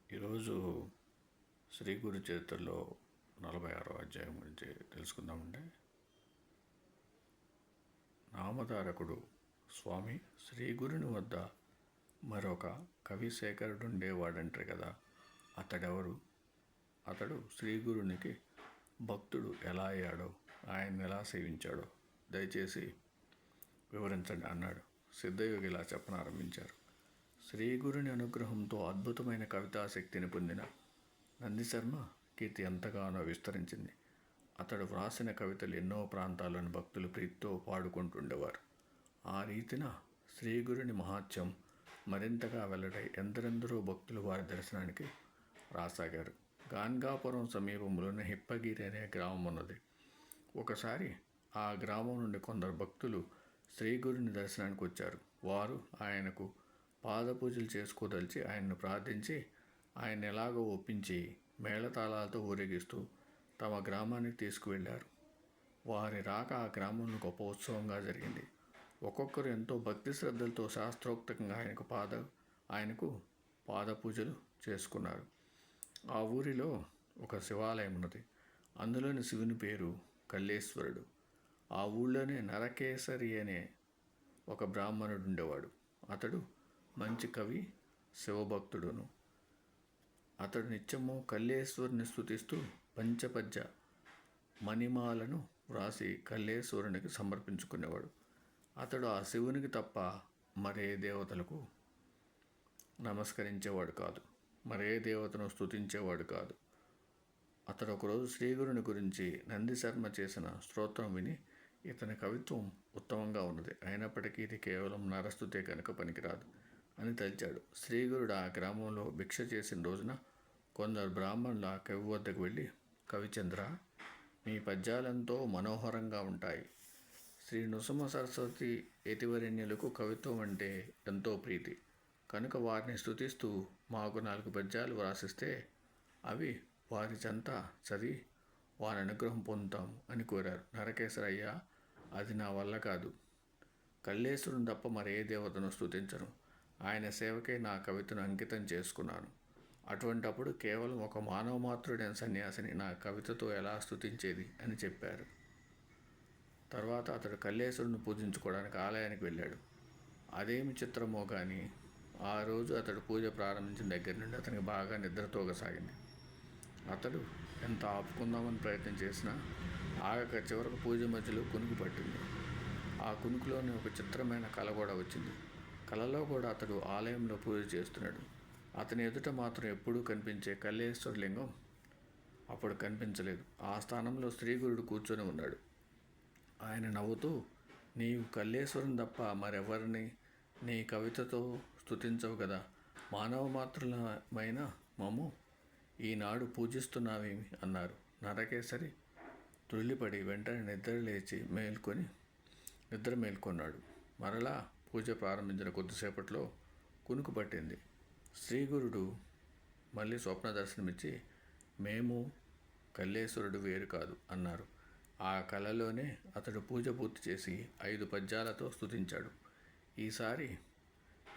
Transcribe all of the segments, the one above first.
ఈరోజు శ్రీ గురు చరిత్రలో 46వ అధ్యాయం గురించి తెలుసుకుందామండి. నామధారకుడు స్వామి శ్రీ గురుని వద్ద మరొక కవిశేఖరుడు ఉండేవాడంటారు కదా. అతడెవరు? అతడు శ్రీ గురునికి భక్తుడు ఎలా అయ్యాడో, ఆయన్ని ఎలా సేవించాడో దయచేసి వివరించండి అన్నాడు. సిద్ధయోగి ఇలా చెప్పనారంభించారు. శ్రీ గురుని అనుగ్రహంతో అద్భుతమైన కవితాశక్తిని పొందిన నందిశర్మ కీర్తి ఎంతగానో విస్తరించింది. అతడు వ్రాసిన కవితలు ఎన్నో ప్రాంతాలను భక్తులు ప్రీతితో పాడుకుంటుండేవారు. ఆ రీతిన శ్రీ గురుని మహాత్యం మరింతగా వెల్లడై ఎందరెందరో భక్తులు వారి దర్శనానికి రాసాగారు. గాన్గాపురం సమీపంలోని హిప్పగిరి అనే గ్రామం ఉన్నది. ఒకసారి ఆ గ్రామం నుండి కొందరు భక్తులు శ్రీ గురుని దర్శనానికి వచ్చారు. వారు ఆయనకు పాదపూజలు చేసుకోదలిచి ఆయన్ను ప్రార్థించి ఆయన ఎలాగో ఒప్పించి మేళతాళాలతో ఊరేగిస్తూ తమ గ్రామానికి తీసుకువెళ్ళారు. వారి రాక ఆ గ్రామంలో గొప్ప ఉత్సవంగా జరిగింది. ఒక్కొక్కరు ఎంతో భక్తి శ్రద్ధలతో శాస్త్రోక్తంగా ఆయనకు పాదపూజలు చేసుకున్నారు. ఆ ఊరిలో ఒక శివాలయం ఉన్నది. అందులోని శివుని పేరు కల్లేశ్వరుడు. ఆ ఊళ్ళోనే నరకేసరి అనే ఒక బ్రాహ్మణుడు ఉండేవాడు. అతడు మంచి కవి, శివభక్తుడును. అతడు నిత్యము కల్లేశ్వరుని స్తుతిస్తూ పంచపద్య మణిమాలను వ్రాసి కల్లేశ్వరునికి సమర్పించుకునేవాడు. అతడు ఆ శివునికి తప్ప మరే దేవతలకు నమస్కరించేవాడు కాదు, మరే దేవతను స్తుతించేవాడు కాదు. అతడు ఒకరోజు శ్రీగురుని గురించి నందిశర్మ చేసిన స్తోత్రం విని, ఇతని కవిత్వం ఉత్తమంగా ఉన్నది, అయినప్పటికీ ఇది కేవలం నరస్తుతే కనుక పనికిరాదు అని తలిచాడు. శ్రీగురుడు ఆ గ్రామంలో భిక్ష చేసిన రోజున కొందరు బ్రాహ్మణుల కవి వద్దకు వెళ్ళి, కవిచంద్ర, మీ పద్యాలెంతో మనోహరంగా ఉంటాయి. శ్రీ నృసింహ సరస్వతి యతివరేణ్యులకు కవిత్వం అంటే ఎంతో ప్రీతి కనుక వారిని స్తుతిస్తూ మాకు 4 పద్యాలు వ్రాసిస్తే అవి వారి చెంత చదివి వారి అనుగ్రహం పొందుతాము అని కోరారు. నరకేశ్వరయ్య, అది నా వల్ల కాదు. కల్లేశ్వరుని తప్ప మరే దేవతను స్తుతించను. ఆయన సేవకే నా కవితను అంకితం చేసుకున్నాను. అటువంటప్పుడు కేవలం ఒక మానవ మాత్రుడైన సన్యాసిని నా కవితతో ఎలా స్తుతించేది అని చెప్పారు. తర్వాత అతడు కల్లేశ్వరుని పూజించుకోవడానికి ఆలయానికి వెళ్ళాడు. అదేమి చిత్రమో కానీ ఆ రోజు అతడు పూజ ప్రారంభించిన దగ్గర నుండి అతనికి బాగా నిద్రతోగసాగింది. అతడు ఎంత ఆపుకుందామని ప్రయత్నం చేసినా ఆగక చివరకు పూజ మధ్యలో కునుకు పట్టింది. ఆ కునుకులోని ఒక చిత్రమైన కళ కూడా వచ్చింది. కళలో కూడా అతడు ఆలయంలో పూజ చేస్తున్నాడు. అతని ఎదుట మాత్రం ఎప్పుడూ కనిపించే కల్లేశ్వర లింగం అప్పుడు కనిపించలేదు. ఆ స్థానంలో శ్రీగురుడు కూర్చొని ఉన్నాడు. ఆయన నవ్వుతూ, నీవు కల్లేశ్వరుని తప్ప మరెవరిని నీ కవితతో స్తుతించవు కదా, మానవ మాత్రులమైన మమ్ము ఈనాడు పూజిస్తున్నావేమి అన్నారు. నరకేసరి తుళ్ళిపడి వెంటనే నిద్ర మేల్కొన్నాడు. మరలా పూజ ప్రారంభించిన కొద్దిసేపట్లో కునుకు పట్టింది. శ్రీగురుడు మళ్ళీ స్వప్న దర్శనమిచ్చి, మేము కల్లేశ్వరుడు వేరు కాదు అన్నారు. ఆ కళలోనే అతడు పూజ పూర్తి చేసి 5 పద్యాలతో స్తుతించాడు. ఈసారి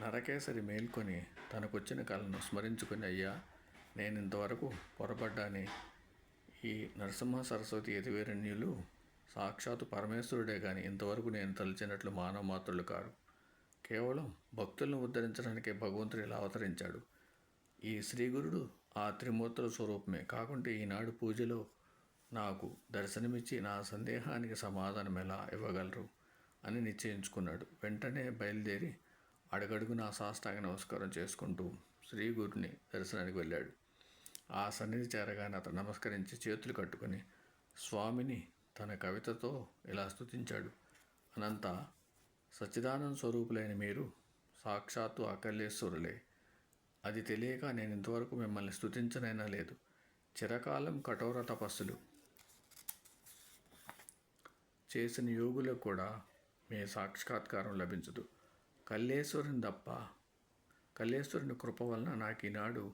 నరకేసరి మేల్కొని తనకొచ్చిన కళను స్మరించుకుని, అయ్యా, నేను ఇంతవరకు పొరపడ్డానే. ఈ నరసింహ సరస్వతి యతివరేణ్యులు సాక్షాత్తు పరమేశ్వరుడే కానీ ఇంతవరకు నేను తలచినట్లు మానవ మాత్రులు కారు. కేవలం భక్తులను ఉద్ధరించడానికే భగవంతుడు ఇలా అవతరించాడు. ఈ శ్రీగురుడు ఆ త్రిమూర్తుల స్వరూపమే కాకుంటే ఈనాడు పూజలో నాకు దర్శనమిచ్చి నా సందేహానికి సమాధానం ఎలా ఇవ్వగలరు అని నిశ్చయించుకున్నాడు. వెంటనే బయలుదేరి అడుగడుగునా సాష్టాంగ నమస్కారం చేసుకుంటూ శ్రీగురుని దర్శనానికి వెళ్ళాడు. ఆ సన్నిధి చేరగానే అతను నమస్కరించి చేతులు కట్టుకుని స్వామిని తన కవితతో ఇలా స్తుతించాడు. అనంత సచ్చిదానంద స్వరూపులైన మీరు సాక్షాత్తు అకల్లేశ్వరులే. అది తెలియక నేను ఇంతవరకు మిమ్మల్ని స్తుతించనైనా లేదు. చిరకాలం కఠోర తపస్సులు చేసిన యోగులకు కూడా మీ సాక్షాత్కారం లభించదు. కల్లేశ్వరుని కృప వలన నాకు ఈనాడు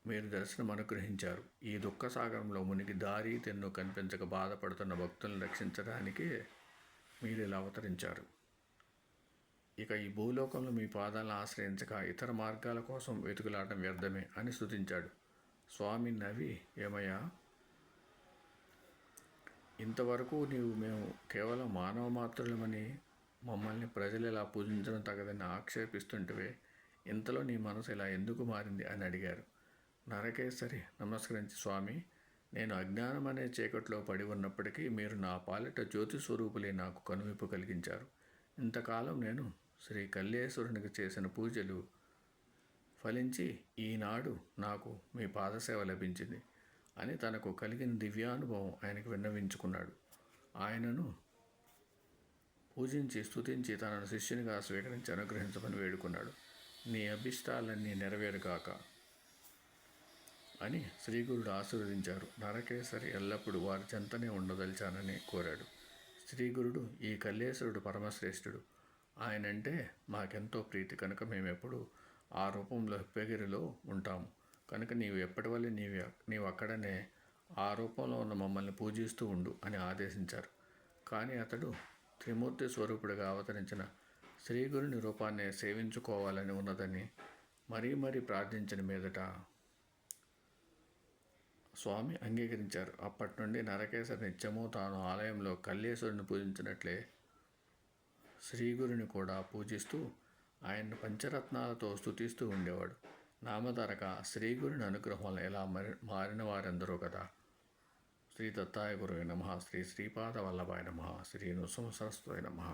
మీరు దర్శనం అనుగ్రహించారు. ఈ దుఃఖసాగరంలో మునిగి దారి తెన్ను కనిపించక బాధపడుతున్న భక్తులను రక్షించడానికే మీరు ఇలా అవతరించారు. ఇక ఈ భూలోకంలో మీ పాదాలను ఆశ్రయించక ఇతర మార్గాల కోసం వెతుకులాడటం వ్యర్థమే అని స్తుతించాడు. స్వామి నవ్వి, ఏమయ్యా, ఇంతవరకు మేము కేవలం మానవ మాత్రులమని మమ్మల్ని ప్రజలు ఇలా పూజించడం తగదని ఆక్షేపిస్తుంటివే, ఇంతలో నీ మనసు ఇలా ఎందుకు మారింది అని అడిగారు. నరకేసరి నమస్కరించి, స్వామి, నేను అజ్ఞానం అనే చీకట్లో పడి ఉన్నప్పటికీ మీరు నా పాలిట జ్యోతి స్వరూపులే నాకు కనువిప్పు కలిగించారు. ఇంతకాలం నేను శ్రీ కల్లేశ్వరునికి చేసిన పూజలు ఫలించి ఈనాడు నాకు మీ పాదసేవ లభించింది అని తనకు కలిగిన దివ్యానుభవం ఆయనకు విన్నవించుకున్నాడు. ఆయనను పూజించి స్తుతించి తనను శిష్యునిగా స్వీకరించి అనుగ్రహించమని వేడుకున్నాడు. నీ అభిష్టాలన్నీ నెరవేరుగాక అని శ్రీగురుడు ఆశీర్వదించారు. నరకేసరి ఎల్లప్పుడూ వారి చెంతనే ఉండదలిచానని కోరాడు. శ్రీగురుడు, ఈ కల్లేశ్వరుడు పరమశ్రేష్ఠుడు, ఆయనంటే మాకెంతో ప్రీతి కనుక మేమెప్పుడు ఆ రూపంలో హిప్పగిరిలో ఉంటాము. కనుక నీవు ఎప్పటి వల్ల నీవు అక్కడనే ఆ రూపంలో ఉన్న మమ్మల్ని పూజిస్తూ ఉండు అని ఆదేశించారు. కానీ అతడు త్రిమూర్తి స్వరూపుడిగా అవతరించిన శ్రీగురుని రూపాన్ని సేవించుకోవాలని ఉన్నదని మరీ ప్రార్థించిన మీదట స్వామి అంగీకరించారు. అప్పటి నుండి నరకేశ్వరి నిత్యము తాను ఆలయంలో కల్లేశ్వరుని పూజించినట్లే శ్రీగురుని కూడా పూజిస్తూ ఆయన్ని పంచరత్నాలతో స్తుతిస్తూ ఉండేవాడు. నామధరక శ్రీగురుని అనుగ్రహం వల్ల ఎలా మారిన వారెందరో కదా. శ్రీ దత్తాయ గురువే నమః. శ్రీ శ్రీపాద వల్లభాయ నమః. శ్రీ నృసింహ సరస్వతయ నమః.